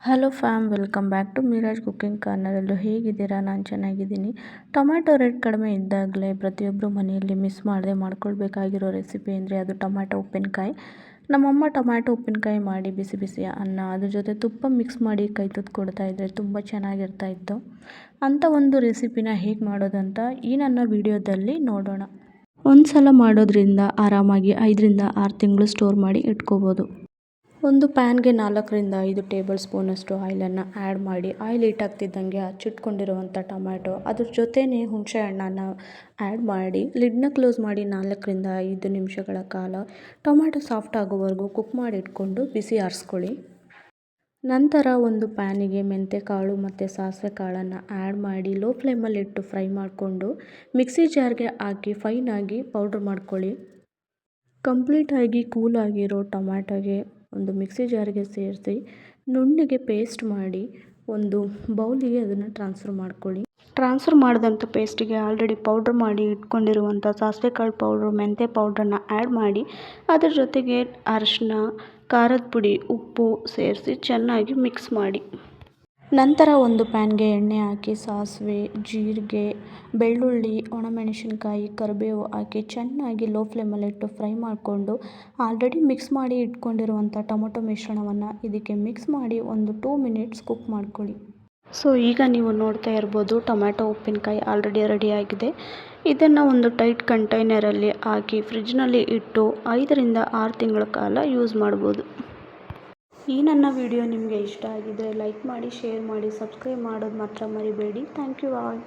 Hello fam, welcome back to Miraj cooking corner. ಎಲ್ಲರೂ ಹೇಗಿದ್ದೀರಾ? ನಾನು ಚೆನ್ನಾಗಿದ್ದೀನಿ. ಟೊಮ್ಯಾಟೊ ರೇಟ್ ಕಡಿಮೆ ಇದ್ದಾಗಲೇ ಪ್ರತಿಯೊಬ್ಬರು ಮನೆಯಲ್ಲಿ ಮಿಸ್ ಮಾಡದೆ ಮಾಡ್ಕೊಳ್ಬೇಕಾಗಿರೋ ರೆಸಿಪಿ ಅಂದರೆ ಅದು ಟೊಮ್ಯಾಟೊ ಉಪ್ಪಿನಕಾಯಿ. ನಮ್ಮಮ್ಮ ಟೊಮ್ಯಾಟೊ ಉಪ್ಪಿನಕಾಯಿ ಮಾಡಿ ಬಿಸಿ ಬಿಸಿ ಅನ್ನ ಅದ್ರ ಜೊತೆ ತುಪ್ಪ ಮಿಕ್ಸ್ ಮಾಡಿ ಕೈ ತುತ್ತು ಕೊಡ್ತಾಯಿದ್ರೆ ತುಂಬ ಚೆನ್ನಾಗಿರ್ತಾಯಿತ್ತು. ಅಂಥ ಒಂದು ರೆಸಿಪಿನ ಹೇಗೆ ಮಾಡೋದಂತ ಈ ನನ್ನ ವಿಡಿಯೋದಲ್ಲಿ ನೋಡೋಣ. ಒಂದು ಸಲ ಮಾಡೋದ್ರಿಂದ ಆರಾಮಾಗಿ 5ರಿಂದ 6 ತಿಂಗಳು ಸ್ಟೋರ್ ಮಾಡಿ ಇಟ್ಕೋಬೋದು. ಒಂದು ಪ್ಯಾನ್ಗೆ 4ರಿಂದ 5 ಟೇಬಲ್ ಸ್ಪೂನಷ್ಟು ಆಯಿಲನ್ನು ಆ್ಯಡ್ ಮಾಡಿ, ಆಯಿಲ್ ಹೀಟ್ ಆಗ್ತಿದ್ದಂಗೆ ಹಚ್ಚಿಟ್ಕೊಂಡಿರುವಂಥ ಟೊಮ್ಯಾಟೊ ಅದ್ರ ಜೊತೆನೇ ಹುಣಸೆ ಹಣ್ಣನ್ನು ಆ್ಯಡ್ ಮಾಡಿ ಲಿಡ್ನ ಕ್ಲೋಸ್ ಮಾಡಿ 4ರಿಂದ 5 ನಿಮಿಷಗಳ ಕಾಲ ಟೊಮ್ಯಾಟೊ ಸಾಫ್ಟ್ ಆಗೋವರೆಗೂ ಕುಕ್ ಮಾಡಿ ಇಟ್ಕೊಂಡು ಬಿಸಿ ಆರಿಸ್ಕೊಳ್ಳಿ. ನಂತರ ಒಂದು ಪ್ಯಾನಿಗೆ ಮೆಂತ್ಯಕಾಳು ಮತ್ತು ಸಾಸಿವೆ ಕಾಳನ್ನು ಆ್ಯಡ್ ಮಾಡಿ ಲೋ ಫ್ಲೇಮಲ್ಲಿಟ್ಟು ಫ್ರೈ ಮಾಡಿಕೊಂಡು ಮಿಕ್ಸಿ ಜಾರ್ಗೆ ಹಾಕಿ ಫೈನಾಗಿ ಪೌಡ್ರ್ ಮಾಡ್ಕೊಳ್ಳಿ. ಕಂಪ್ಲೀಟಾಗಿ ಕೂಲಾಗಿರೋ ಟೊಮ್ಯಾಟೊಗೆ ಒಂದು ಮಿಕ್ಸಿ ಜಾರಿಗೆ ಸೇರಿಸಿ ನುಣ್ಣಗೆ ಪೇಸ್ಟ್ ಮಾಡಿ ಒಂದು ಬೌಲಿಗೆ ಅದನ್ನು ಟ್ರಾನ್ಸ್ಫರ್ ಮಾಡ್ಕೊಳ್ಳಿ. ಟ್ರಾನ್ಸ್ಫರ್ ಮಾಡಿದಂಥ ಪೇಸ್ಟಿಗೆ ಆಲ್ರೆಡಿ ಪೌಡ್ರ್ ಮಾಡಿ ಇಟ್ಕೊಂಡಿರುವಂಥ ಸಾಸಿವೆ ಕಾಳು ಪೌಡ್ರು, ಮೆಂತ್ಯ ಪೌಡ್ರನ್ನು ಆ್ಯಡ್ ಮಾಡಿ ಅದ್ರ ಜೊತೆಗೆ ಅರಿಶಿನ, ಖಾರದ ಪುಡಿ, ಉಪ್ಪು ಸೇರಿಸಿ ಚೆನ್ನಾಗಿ ಮಿಕ್ಸ್ ಮಾಡಿ. ನಂತರ ಒಂದು ಪ್ಯಾನ್ಗೆ ಎಣ್ಣೆ ಹಾಕಿ ಸಾಸಿವೆ, ಜೀರಿಗೆ, ಬೆಳ್ಳುಳ್ಳಿ, ಒಣಮೆಣಸಿನ್ಕಾಯಿ, ಕರಿಬೇವು ಹಾಕಿ ಚೆನ್ನಾಗಿ ಲೋ ಫ್ಲೇಮಲ್ಲಿಟ್ಟು ಫ್ರೈ ಮಾಡಿಕೊಂಡು ಆಲ್ರೆಡಿ ಮಿಕ್ಸ್ ಮಾಡಿ ಇಟ್ಕೊಂಡಿರುವಂಥ ಟೊಮೊಟೊ ಮಿಶ್ರಣವನ್ನು ಇದಕ್ಕೆ ಮಿಕ್ಸ್ ಮಾಡಿ ಒಂದು 2 ಮಿನಿಟ್ಸ್ ಕುಕ್ ಮಾಡ್ಕೊಳ್ಳಿ. ಸೊ ಈಗ ನೀವು ನೋಡ್ತಾ ಇರ್ಬೋದು ಟೊಮ್ಯಾಟೊ ಉಪ್ಪಿನಕಾಯಿ ಆಲ್ರೆಡಿ ರೆಡಿಯಾಗಿದೆ. ಇದನ್ನು ಒಂದು ಟೈಟ್ ಕಂಟೈನರಲ್ಲಿ ಹಾಕಿ ಫ್ರಿಡ್ಜ್ನಲ್ಲಿ ಇಟ್ಟು 5ರಿಂದ 6 ತಿಂಗಳ ಕಾಲ ಯೂಸ್ ಮಾಡ್ಬೋದು. ಈ ನನ್ನ ವಿಡಿಯೋ ನಿಮಗೆ ಇಷ್ಟ ಆಗಿದ್ದರೆ ಲೈಕ್ ಮಾಡಿ, ಶೇರ್ ಮಾಡಿ, ಸಬ್ಸ್ಕ್ರೈಬ್ ಮಾಡೋದು ಮಾತ್ರ ಮರಿಬೇಡಿ. Thank you all.